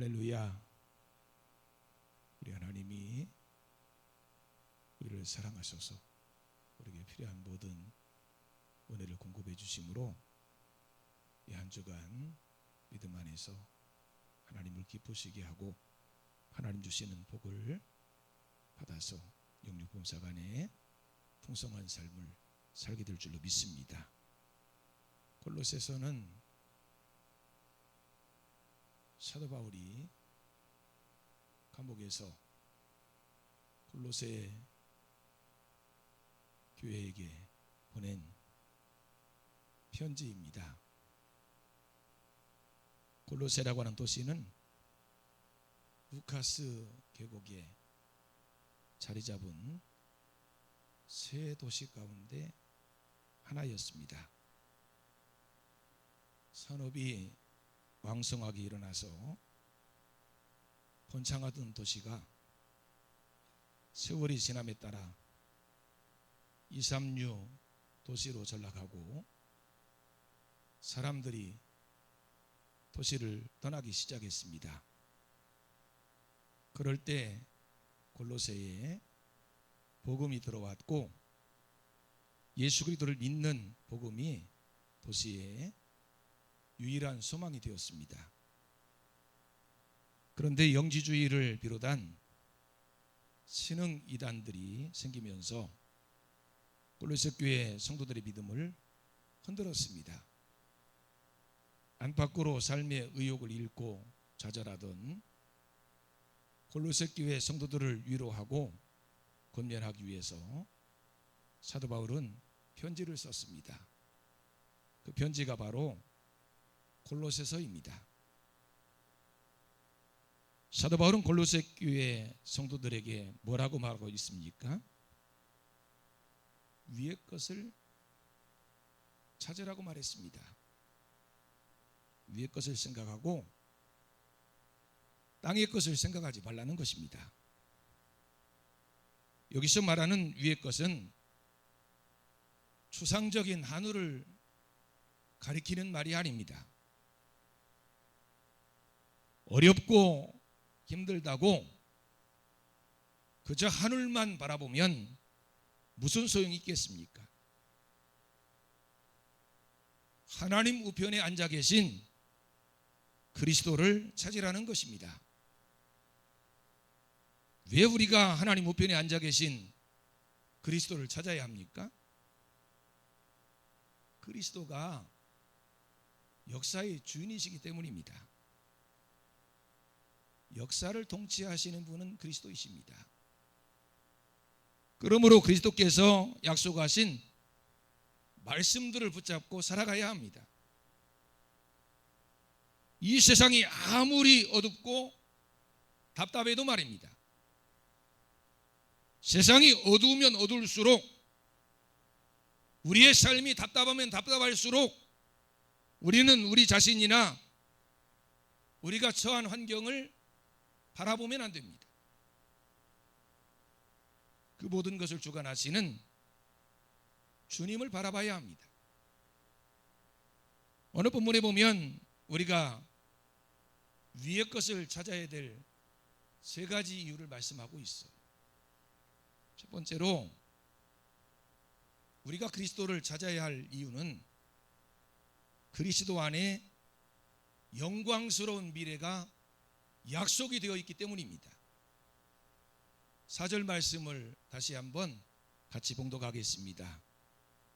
할렐루야. 우리 하나님이 우리를 사랑하셔서 우리에게 필요한 모든 은혜를 공급해 주심으로 이 한 주간 믿음 안에서 하나님을 기쁘시게 하고 하나님 주시는 복을 받아서 영육봉사간에 풍성한 삶을 살게 될 줄로 믿습니다. 골로새서는 사도 바울이 감옥에서 골로새 교회에게 보낸 편지입니다. 골로새라고 하는 도시는 루카스 계곡에 자리 잡은 세 도시 가운데 하나였습니다. 산업이 왕성하게 일어나서 번창하던 도시가 세월이 지남에 따라 2, 3류 도시로 전락하고 사람들이 도시를 떠나기 시작했습니다. 그럴 때 골로새에 복음이 들어왔고 예수 그리스도를 믿는 복음이 도시의 유일한 소망이 되었습니다. 그런데 영지주의를 비롯한 신흥 이단들이 생기면서 골로새 교회 성도들의 믿음을 흔들었습니다. 안팎으로 삶의 의욕을 잃고 좌절하던 골로새 교회 성도들을 위로하고 권면하기 위해서 사도 바울은 편지를 썼습니다. 그 편지가 바로 골로새서입니다. 사도 바울은 골로새 교회 성도들에게 뭐라고 말하고 있습니까? 위의 것을 찾으라고 말했습니다. 위의 것을 생각하고 땅의 것을 생각하지 말라는 것입니다. 여기서 말하는 위의 것은 추상적인 하늘을 가리키는 말이 아닙니다. 어렵고 힘들다고 그저 하늘만 바라보면 무슨 소용이 있겠습니까? 하나님 우편에 앉아 계신 그리스도를 찾으라는 것입니다. 왜 우리가 하나님 우편에 앉아 계신 그리스도를 찾아야 합니까? 그리스도가 역사의 주인이시기 때문입니다. 역사를 통치하시는 분은 그리스도이십니다. 그러므로 그리스도께서 약속하신 말씀들을 붙잡고 살아가야 합니다. 이 세상이 아무리 어둡고 답답해도 말입니다. 세상이 어두우면 어두울수록 우리의 삶이 답답하면 답답할수록 우리는 우리 자신이나 우리가 처한 환경을 바라보면 안 됩니다. 그 모든 것을 주관하시는 주님을 바라봐야 합니다. 어느 본문에 보면 우리가 위의 것을 찾아야 될 세 가지 이유를 말씀하고 있어요. 첫 번째로 우리가 그리스도를 찾아야 할 이유는 그리스도 안에 영광스러운 미래가 약속이 되어 있기 때문입니다. 4절 말씀을 다시 한번 같이 봉독하겠습니다.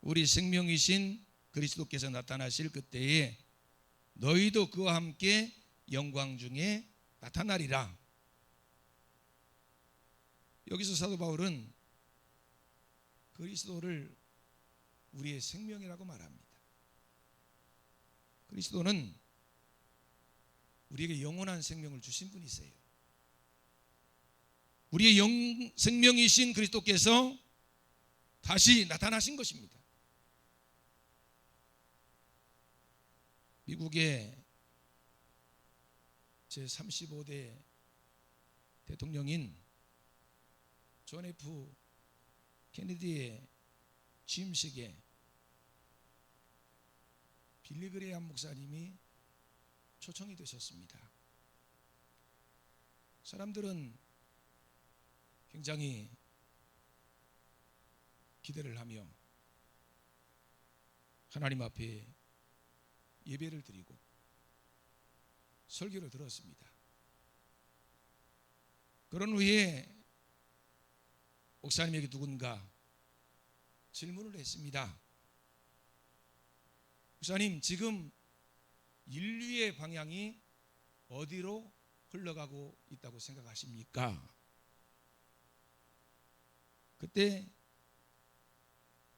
우리 생명이신 그리스도께서 나타나실 그때에 너희도 그와 함께 영광 중에 나타나리라. 여기서 사도 바울은 그리스도를 우리의 생명이라고 말합니다. 그리스도는 우리에게 영원한 생명을 주신 분이세요. 우리의 생명이신 그리스도께서 다시 나타나신 것입니다. 미국의 제35대 대통령인 존 F 케네디의 취임식에 빌리 그레이엄 목사님이 초청이 되셨습니다. 사람들은 굉장히 기대를 하며 하나님 앞에 예배를 드리고 설교를 들었습니다. 그런 후에 목사님에게 누군가 질문을 했습니다. 목사님, 지금 인류의 방향이 어디로 흘러가고 있다고 생각하십니까? 그때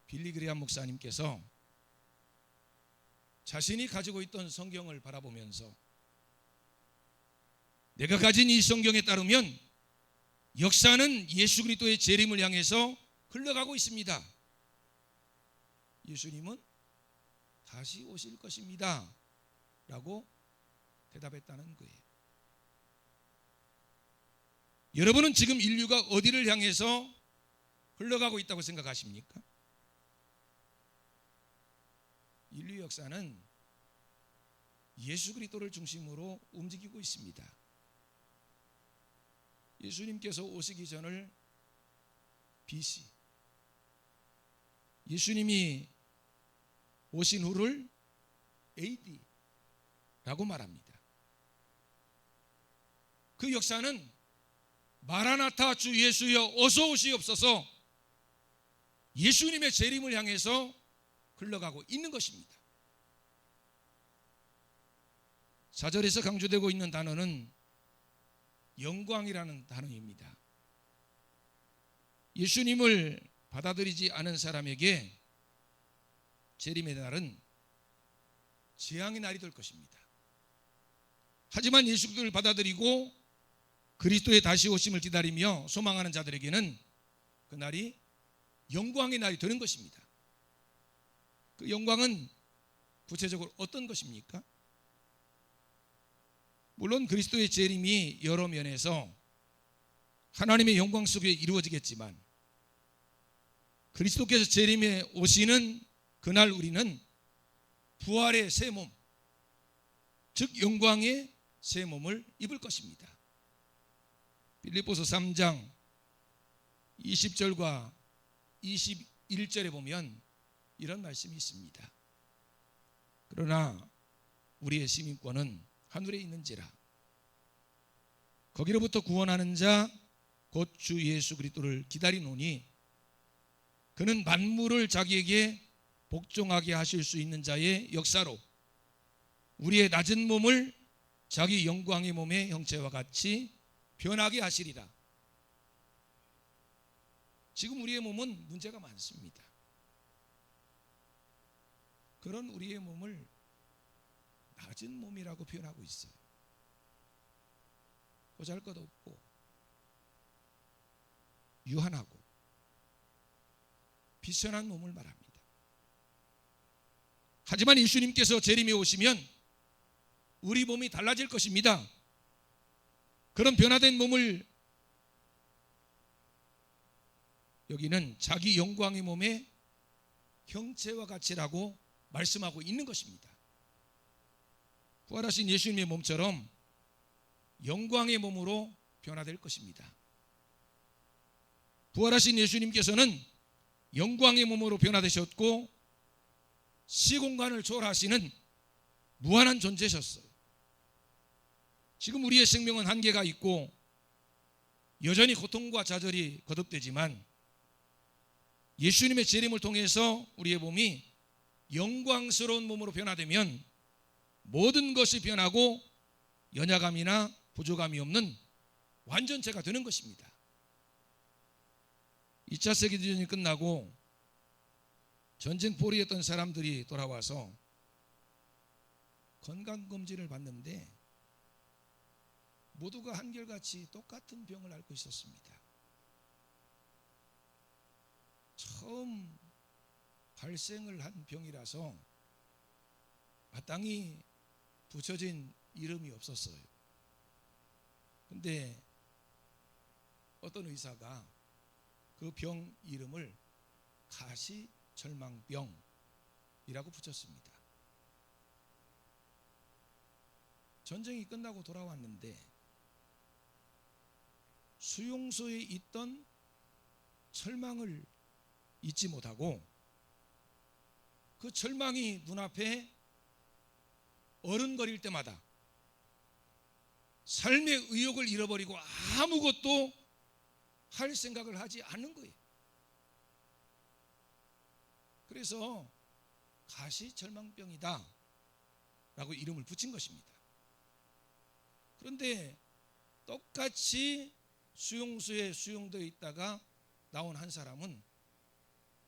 빌리 그레이엄 목사님께서 자신이 가지고 있던 성경을 바라보면서 내가 가진 이 성경에 따르면 역사는 예수 그리스도의 재림을 향해서 흘러가고 있습니다. 예수님은 다시 오실 것입니다 라고 대답했다는 거예요. 여러분은 지금 인류가 어디를 향해서 흘러가고 있다고 생각하십니까? 인류 역사는 예수 그리스도를 중심으로 움직이고 있습니다. 예수님께서 오시기 전을 BC, 예수님이 오신 후를 AD라고 말합니다. 그 역사는 마라나타 주 예수여 어서 오시옵소서, 예수님의 재림을 향해서 흘러가고 있는 것입니다. 4절에서 강조되고 있는 단어는 영광이라는 단어입니다. 예수님을 받아들이지 않은 사람에게 재림의 날은 재앙의 날이 될 것입니다. 하지만 예수 그리스도를 받아들이고 그리스도의 다시 오심을 기다리며 소망하는 자들에게는 그 날이 영광의 날이 되는 것입니다. 그 영광은 구체적으로 어떤 것입니까? 물론 그리스도의 재림이 여러 면에서 하나님의 영광 속에 이루어지겠지만 그리스도께서 재림에 오시는 그날 우리는 부활의 새 몸, 즉 영광의 새 몸을 입을 것입니다. 빌립보서 3장 20절과 21절에 보면 이런 말씀이 있습니다. 그러나 우리의 시민권은 하늘에 있는지라 거기로부터 구원하는 자 곧 주 예수 그리스도를 기다리노니 그는 만물을 자기에게 복종하게 하실 수 있는 자의 역사로 우리의 낮은 몸을 자기 영광의 몸의 형체와 같이 변하게 하시리라. 지금 우리의 몸은 문제가 많습니다. 그런 우리의 몸을 낮은 몸이라고 표현하고 있어요. 보잘것없고 유한하고 비천한 몸을 말합니다. 하지만 예수님께서 재림에 오시면 우리 몸이 달라질 것입니다. 그런 변화된 몸을 여기는 자기 영광의 몸의 형체와 같이라고 말씀하고 있는 것입니다. 부활하신 예수님의 몸처럼 영광의 몸으로 변화될 것입니다. 부활하신 예수님께서는 영광의 몸으로 변화되셨고 시공간을 초월하시는 무한한 존재셨어요. 지금 우리의 생명은 한계가 있고 여전히 고통과 좌절이 거듭되지만 예수님의 재림을 통해서 우리의 몸이 영광스러운 몸으로 변화되면 모든 것이 변하고 연약함이나 부족함이 없는 완전체가 되는 것입니다. 2차 세계대전이 끝나고 전쟁포리했던 사람들이 돌아와서 건강검진을 받는데 모두가 한결같이 똑같은 병을 앓고 있었습니다. 처음 발생을 한 병이라서 마땅히 붙여진 이름이 없었어요. 근데 어떤 의사가 그 병 이름을 가시철망병이라고 붙였습니다. 전쟁이 끝나고 돌아왔는데 수용소에 있던 철망을 잊지 못하고 그 철망이 눈앞에 어른거릴 때마다 삶의 의욕을 잃어버리고 아무것도 할 생각을 하지 않는 거예요. 그래서 가시철망병이다 라고 이름을 붙인 것입니다. 그런데 똑같이 수용소에 수용되어 있다가 나온 한 사람은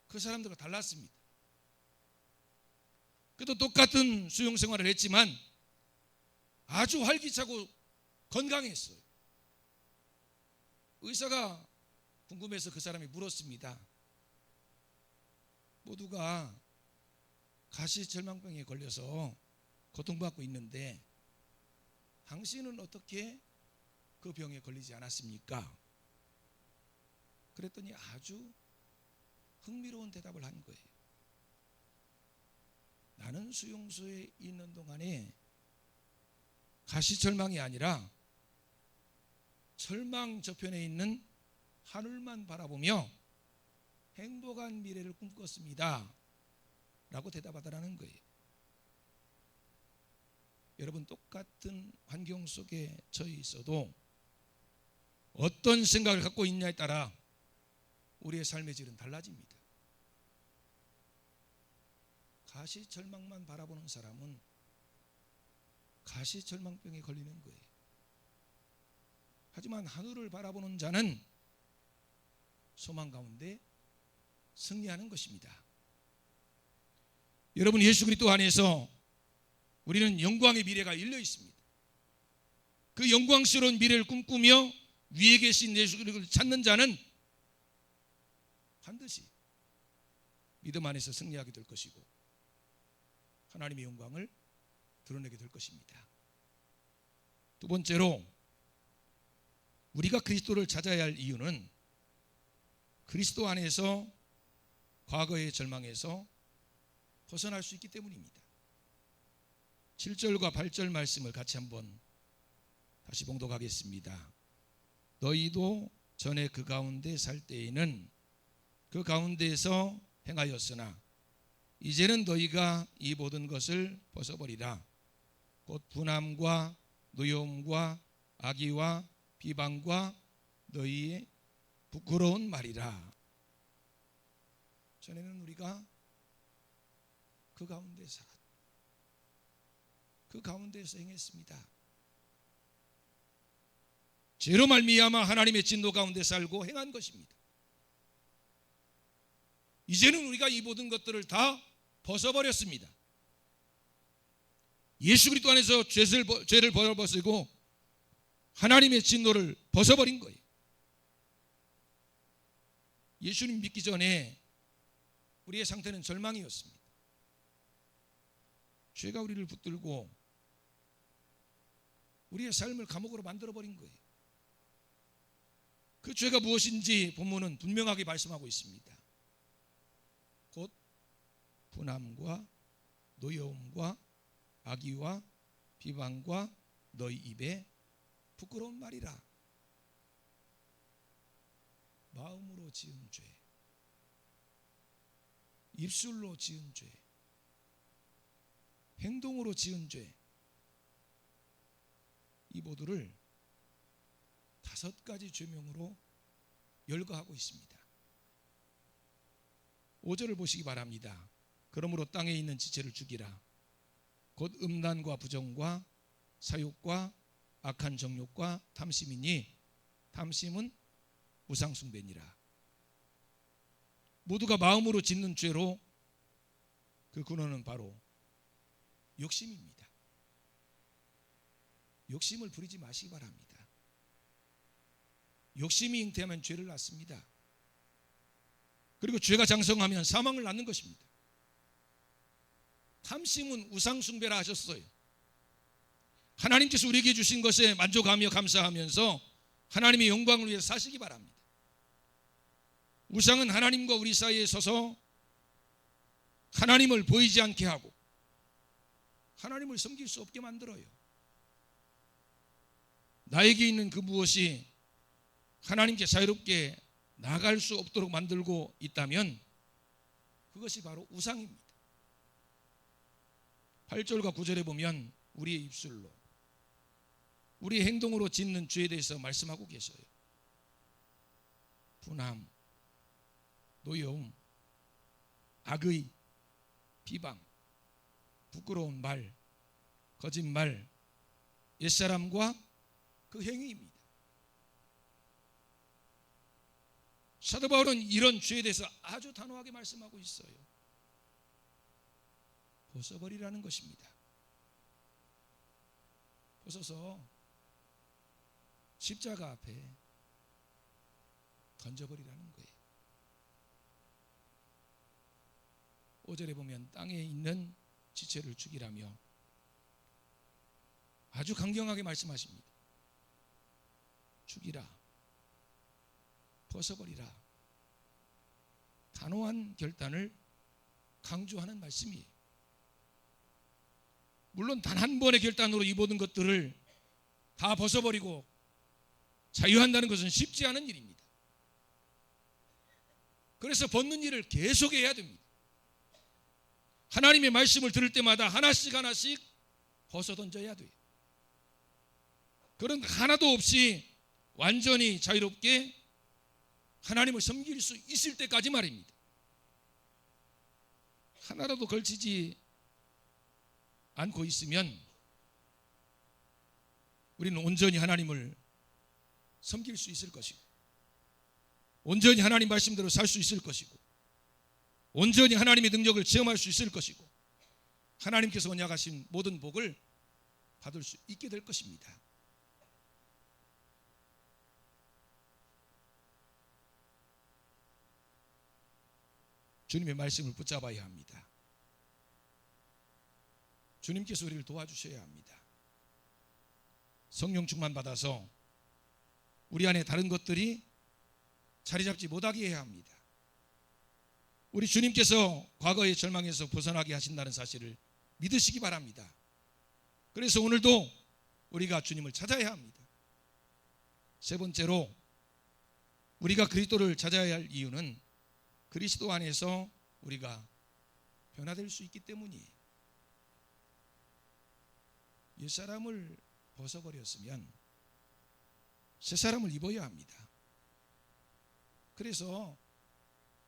그 사람들과 달랐습니다. 그도 똑같은 수용 생활을 했지만 아주 활기차고 건강했어요. 의사가 궁금해서 그 사람이 물었습니다. 모두가 가시철망병에 걸려서 고통받고 있는데 당신은 어떻게 그 병에 걸리지 않았습니까? 그랬더니 아주 흥미로운 대답을 한 거예요. 나는 수용소에 있는 동안에 가시철망이 아니라 철망 저편에 있는 하늘만 바라보며 행복한 미래를 꿈꿨습니다 라고 대답하더라는 거예요. 여러분, 똑같은 환경 속에 처해 있어도 어떤 생각을 갖고 있냐에 따라 우리의 삶의 질은 달라집니다. 가시철망만 바라보는 사람은 가시철망병에 걸리는 거예요. 하지만 하늘을 바라보는 자는 소망 가운데 승리하는 것입니다. 여러분, 예수 그리스도 안에서 우리는 영광의 미래가 열려 있습니다. 그 영광스러운 미래를 꿈꾸며 위에 계신 예수 그리스도를 찾는 자는 반드시 믿음 안에서 승리하게 될 것이고 하나님의 영광을 드러내게 될 것입니다. 두 번째로 우리가 그리스도를 찾아야 할 이유는 그리스도 안에서 과거의 절망에서 벗어날 수 있기 때문입니다. 7절과 8절 말씀을 같이 한번 다시 봉독하겠습니다. 너희도 전에 그 가운데 살 때에는 그 가운데에서 행하였으나 이제는 너희가 이 모든 것을 벗어버리라. 곧 분함과 노여움과 악의와 비방과 너희의 부끄러운 말이라. 전에는 우리가 그 가운데 살았다. 그 가운데에서 행했습니다. 죄로 말미암아 하나님의 진노 가운데 살고 행한 것입니다. 이제는 우리가 이 모든 것들을 다 벗어버렸습니다. 예수 그리스도 안에서 죄를 벗어버리고 하나님의 진노를 벗어버린 거예요. 예수님 믿기 전에 우리의 상태는 절망이었습니다. 죄가 우리를 붙들고 우리의 삶을 감옥으로 만들어버린 거예요. 그 죄가 무엇인지 본문은 분명하게 말씀하고 있습니다. 곧 분함과 노여움과 악의와 비방과 너희 입에 부끄러운 말이라. 마음으로 지은 죄, 입술로 지은 죄, 행동으로 지은 죄, 이 모두를 5가지 죄명으로 열거하고 있습니다. 5절을 보시기 바랍니다. 그러므로 땅에 있는 지체를 죽이라. 곧 음란과 부정과 사욕과 악한 정욕과 탐심이니 탐심은 우상숭배니라. 모두가 마음으로 짓는 죄로 그 근원은 바로 욕심입니다. 욕심을 부리지 마시기 바랍니다. 욕심이 잉태하면 죄를 낳습니다. 그리고 죄가 장성하면 사망을 낳는 것입니다. 탐심은 우상숭배라 하셨어요. 하나님께서 우리에게 주신 것에 만족하며 감사하면서 하나님의 영광을 위해 사시기 바랍니다. 우상은 하나님과 우리 사이에 서서 하나님을 보이지 않게 하고 하나님을 섬길 수 없게 만들어요. 나에게 있는 그 무엇이 하나님께 자유롭게 나아갈 수 없도록 만들고 있다면 그것이 바로 우상입니다. 8절과 9절에 보면 우리의 입술로, 우리의 행동으로 짓는 죄에 대해서 말씀하고 계셔요. 분함, 노여움, 악의, 비방, 부끄러운 말, 거짓말, 옛사람과 그 행위입니다. 사도 바울은 이런 죄에 대해서 아주 단호하게 말씀하고 있어요. 벗어버리라는 것입니다. 벗어서 십자가 앞에 던져버리라는 거예요. 5절에 보면 땅에 있는 지체를 죽이라며 아주 강경하게 말씀하십니다. 죽이라, 벗어버리라. 단호한 결단을 강조하는 말씀이에요. 물론 단 한 번의 결단으로 이 모든 것들을 다 벗어버리고 자유한다는 것은 쉽지 않은 일입니다. 그래서 벗는 일을 계속해야 됩니다. 하나님의 말씀을 들을 때마다 하나씩 하나씩 벗어 던져야 돼요. 그런 하나도 없이 완전히 자유롭게 하나님을 섬길 수 있을 때까지 말입니다. 하나라도 걸치지 않고 있으면 우리는 온전히 하나님을 섬길 수 있을 것이고, 온전히 하나님 말씀대로 살 수 있을 것이고, 온전히 하나님의 능력을 체험할 수 있을 것이고, 하나님께서 언약하신 모든 복을 받을 수 있게 될 것입니다. 주님의 말씀을 붙잡아야 합니다. 주님께서 우리를 도와주셔야 합니다. 성령 충만 받아서 우리 안에 다른 것들이 자리 잡지 못하게 해야 합니다. 우리 주님께서 과거의 절망에서 벗어나게 하신다는 사실을 믿으시기 바랍니다. 그래서 오늘도 우리가 주님을 찾아야 합니다. 세 번째로 우리가 그리스도를 찾아야 할 이유는 그리스도 안에서 우리가 변화될 수 있기 때문이에요. 옛사람을 벗어버렸으면 새사람을 입어야 합니다. 그래서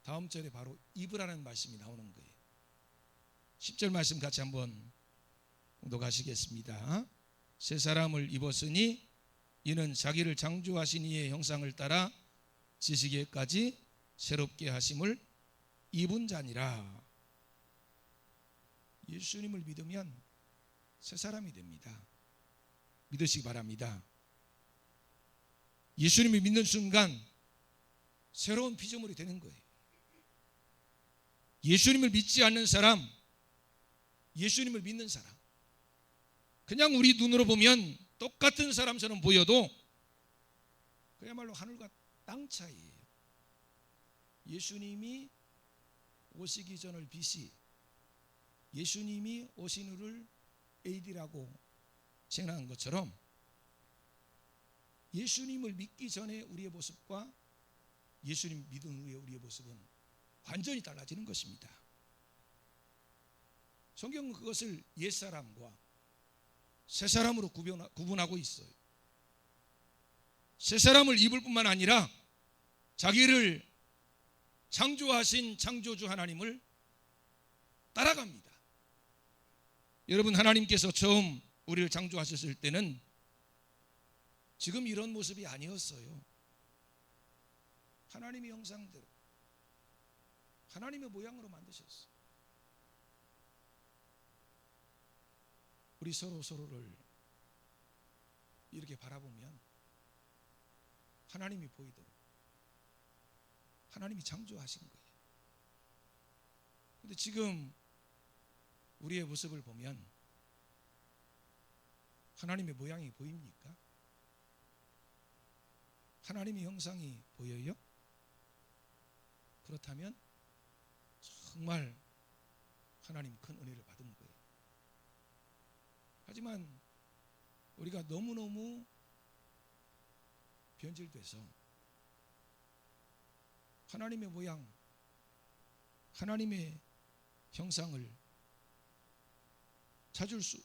다음 절에 바로 입으라는 말씀이 나오는 거예요. 10절 말씀 같이 한번 공독하시겠습니다. 새사람을 입었으니 이는 자기를 창조하신 이의 형상을 따라 지시기에까지 새롭게 하심을 입은 자니라. 예수님을 믿으면 새 사람이 됩니다. 믿으시기 바랍니다. 예수님을 믿는 순간 새로운 피조물이 되는 거예요. 예수님을 믿지 않는 사람, 예수님을 믿는 사람, 그냥 우리 눈으로 보면 똑같은 사람처럼 보여도 그야말로 하늘과 땅 차이예요. 예수님이 오시기 전을 BC, 예수님이 오신 후를 AD라고 생각한 것처럼 예수님을 믿기 전에 우리의 모습과 예수님 믿은 후에 우리의 모습은 완전히 달라지는 것입니다. 성경은 그것을 옛사람과 새사람으로 구분하고 있어요. 새사람을 입을 뿐만 아니라 자기를 창조하신 창조주 하나님을 따라갑니다. 여러분, 하나님께서 처음 우리를 창조하셨을 때는 지금 이런 모습이 아니었어요. 하나님의 형상대로, 하나님의 모양으로 만드셨어요. 우리 서로를 이렇게 바라보면 하나님이 보이도록 하나님이 창조하신 거예요. 그런데 지금 우리의 모습을 보면 하나님의 모양이 보입니까? 하나님의 형상이 보여요? 그렇다면 정말 하나님 큰 은혜를 받은 거예요. 하지만 우리가 너무너무 변질돼서 하나님의 모양, 하나님의 형상을 찾을 수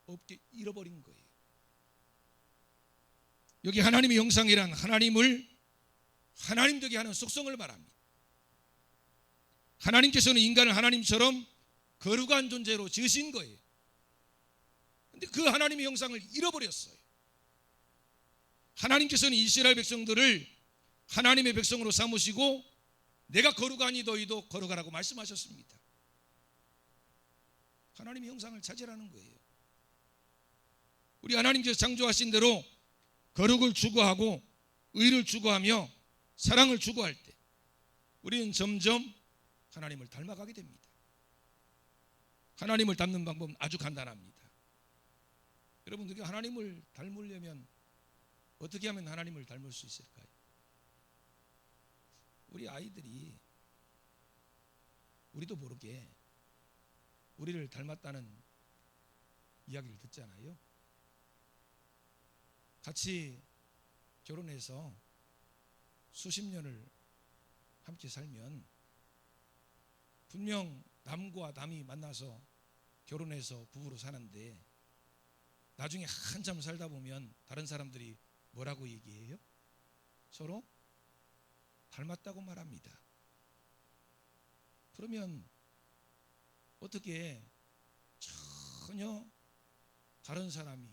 없게 잃어버린 거예요. 여기 하나님의 형상이란 하나님을 하나님 되게 하는 속성을 말합니다. 하나님께서는 인간을 하나님처럼 거룩한 존재로 지으신 거예요. 그런데 그 하나님의 형상을 잃어버렸어요. 하나님께서는 이스라엘 백성들을 하나님의 백성으로 삼으시고 내가 거룩하니 너희도 거룩하라고 말씀하셨습니다. 하나님의 형상을 찾으라는 거예요. 우리 하나님께서 창조하신 대로 거룩을 추구하고 의를 추구하며 사랑을 추구할 때 우리는 점점 하나님을 닮아가게 됩니다. 하나님을 닮는 방법은 아주 간단합니다. 여러분들이 하나님을 닮으려면 어떻게 하면 하나님을 닮을 수 있을까요? 우리 아이들이 우리도 모르게 우리를 닮았다는 이야기를 듣잖아요. 같이 결혼해서 수십 년을 함께 살면 분명 남과 남이 만나서 결혼해서 부부로 사는데 나중에 한참 살다 보면 다른 사람들이 뭐라고 얘기해요? 서로 닮았다고 말합니다. 그러면 어떻게 전혀 다른 사람이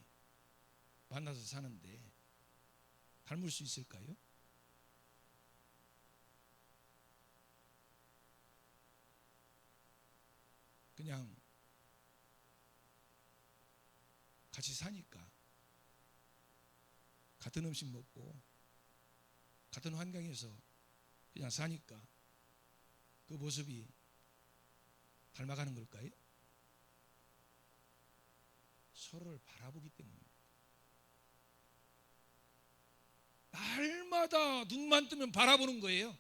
만나서 사는데 닮을 수 있을까요? 그냥 같이 사니까 같은 음식 먹고 같은 환경에서 그냥 사니까 그 모습이 닮아가는 걸까요? 서로를 바라보기 때문입니다. 날마다 눈만 뜨면 바라보는 거예요.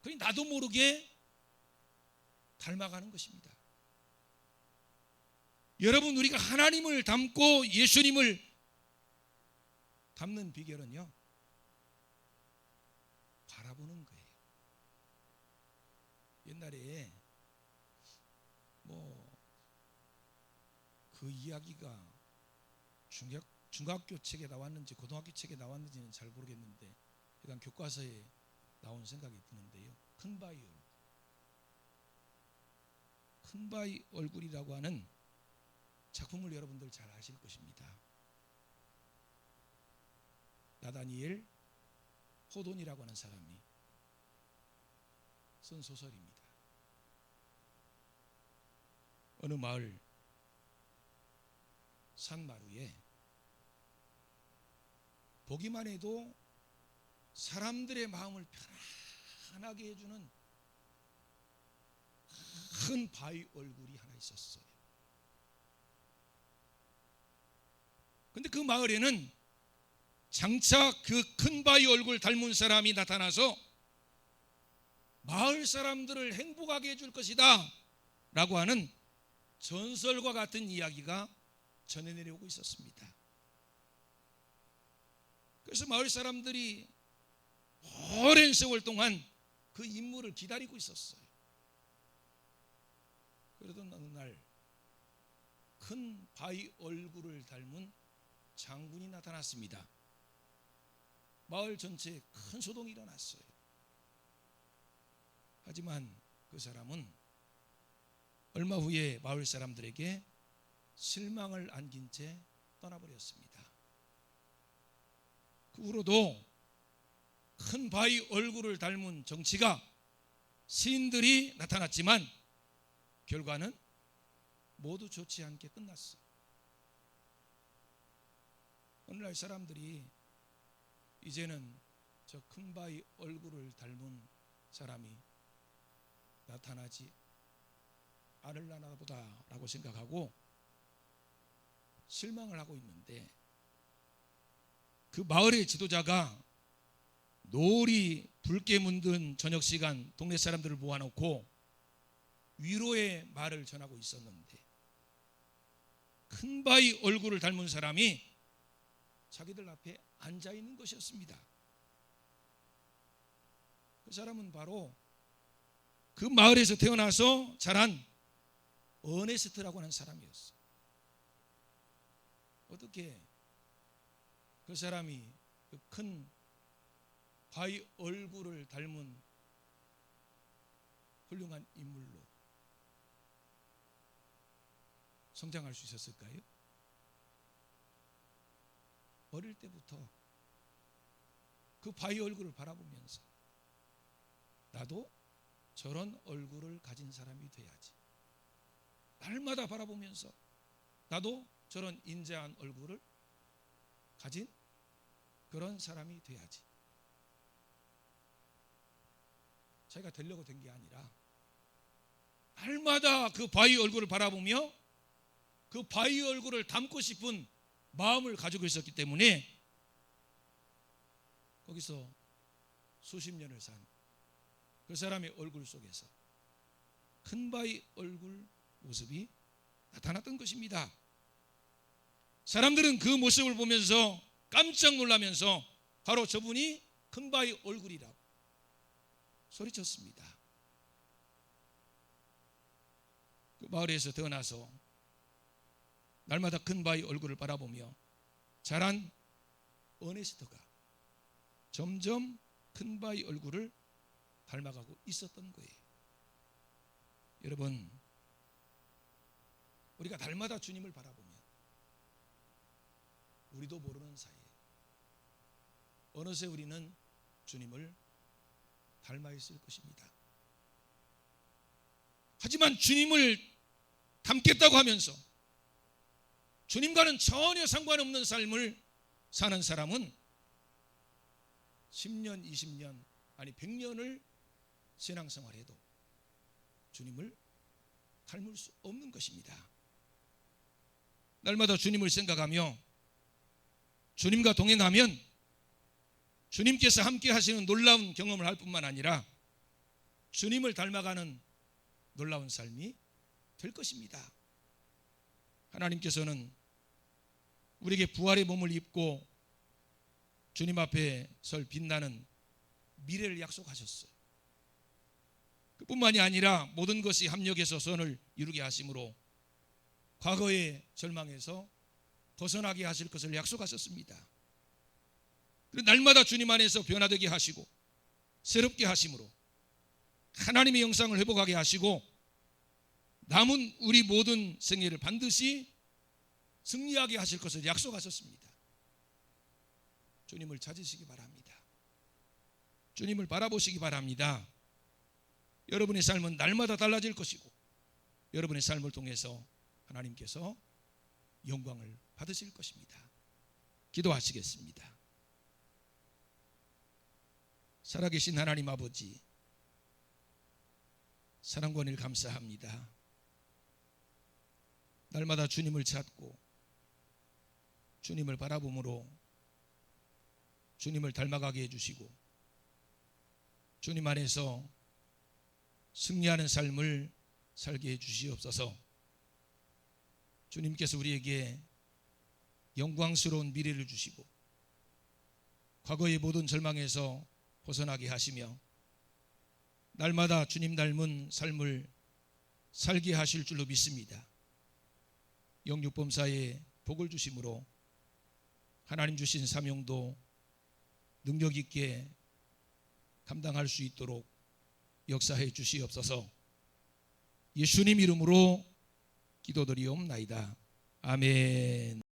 그러니 나도 모르게 닮아가는 것입니다. 여러분, 우리가 하나님을 닮고 예수님을 닮는 비결은요, 바라보는 거예요. 옛날에 그 이야기가 중학교 책에 나왔는지 고등학교 책에 나왔는지는 잘 모르겠는데 일단 교과서에 나온 생각이 드는데요. 큰 바위 얼굴이라고 하는 작품을 여러분들 잘 아실 것입니다. 나다니엘 호돈이라고 하는 사람이 쓴 소설입니다. 어느 마을 산마루에 보기만 해도 사람들의 마음을 편안하게 해주는 큰 바위 얼굴이 하나 있었어요. 근데 그 마을에는 장차 그 큰 바위 얼굴 닮은 사람이 나타나서 마을 사람들을 행복하게 해줄 것이다 라고 하는 전설과 같은 이야기가 전해 내려오고 있었습니다. 그래서 마을 사람들이 오랜 세월 동안 그 인물을 기다리고 있었어요. 그러던 어느 날 큰 바위 얼굴을 닮은 장군이 나타났습니다. 마을 전체에 큰 소동이 일어났어요. 하지만 그 사람은 얼마 후에 마을 사람들에게 실망을 안긴 채 떠나버렸습니다. 그 후로도 큰 바위 얼굴을 닮은 정치가 시인들이 나타났지만 결과는 모두 좋지 않게 끝났어요. 오늘날 사람들이 이제는 저 큰 바위 얼굴을 닮은 사람이 나타나지 않으려나 보다라고 생각하고 실망을 하고 있는데, 그 마을의 지도자가 노을이 붉게 문든 저녁 시간 동네 사람들을 모아놓고 위로의 말을 전하고 있었는데 큰 바위 얼굴을 닮은 사람이 자기들 앞에 앉아 있는 것이었습니다. 그 사람은 바로 그 마을에서 태어나서 자란 어네스트라고 하는 사람이었어. 어떻게 그 사람이 그 큰 바위 얼굴을 닮은 훌륭한 인물로 성장할 수 있었을까요? 어릴 때부터 그 바위 얼굴을 바라보면서 나도 저런 얼굴을 가진 사람이 돼야지. 날마다 바라보면서 나도 저런 인자한 얼굴을 가진 그런 사람이 돼야지. 자기가 되려고 된 게 아니라 날마다 그 바위 얼굴을 바라보며 그 바위 얼굴을 닮고 싶은 마음을 가지고 있었기 때문에 거기서 수십 년을 산 그 사람의 얼굴 속에서 큰 바위 얼굴 모습이 나타났던 것입니다. 사람들은 그 모습을 보면서 깜짝 놀라면서 바로 저분이 큰 바위 얼굴이라고 소리쳤습니다. 그 마을에서 태어나서 날마다 큰 바위 얼굴을 바라보며 자란 어네스트가 점점 큰 바위 얼굴을 닮아가고 있었던 거예요. 여러분, 우리가 날마다 주님을 바라보면 우리도 모르는 사이에 어느새 우리는 주님을 닮아 있을 것입니다. 하지만 주님을 닮겠다고 하면서 주님과는 전혀 상관없는 삶을 사는 사람은 10년, 20년, 아니 100년을 신앙생활해도 주님을 닮을 수 없는 것입니다. 날마다 주님을 생각하며 주님과 동행하면 주님께서 함께 하시는 놀라운 경험을 할 뿐만 아니라 주님을 닮아가는 놀라운 삶이 될 것입니다. 하나님께서는 우리에게 부활의 몸을 입고 주님 앞에 설 빛나는 미래를 약속하셨어요. 그뿐만이 아니라 모든 것이 합력해서 선을 이루게 하심으로 과거의 절망에서 벗어나게 하실 것을 약속하셨습니다. 그리고 날마다 주님 안에서 변화되게 하시고 새롭게 하심으로 하나님의 영상을 회복하게 하시고 남은 우리 모든 생애를 반드시 승리하게 하실 것을 약속하셨습니다. 주님을 찾으시기 바랍니다. 주님을 바라보시기 바랍니다. 여러분의 삶은 날마다 달라질 것이고 여러분의 삶을 통해서 하나님께서 영광을 받으실 것입니다. 기도하시겠습니다. 살아계신 하나님 아버지, 사랑과 은혜를 감사합니다. 날마다 주님을 찾고 주님을 바라봄으로 주님을 닮아가게 해주시고 주님 안에서 승리하는 삶을 살게 해주시옵소서. 주님께서 우리에게 영광스러운 미래를 주시고 과거의 모든 절망에서 벗어나게 하시며 날마다 주님 닮은 삶을 살게 하실 줄로 믿습니다. 영육범사에 복을 주심으로 하나님 주신 사명도 능력 있게 감당할 수 있도록 역사해 주시옵소서. 예수님 이름으로 기도드리옵나이다. 아멘.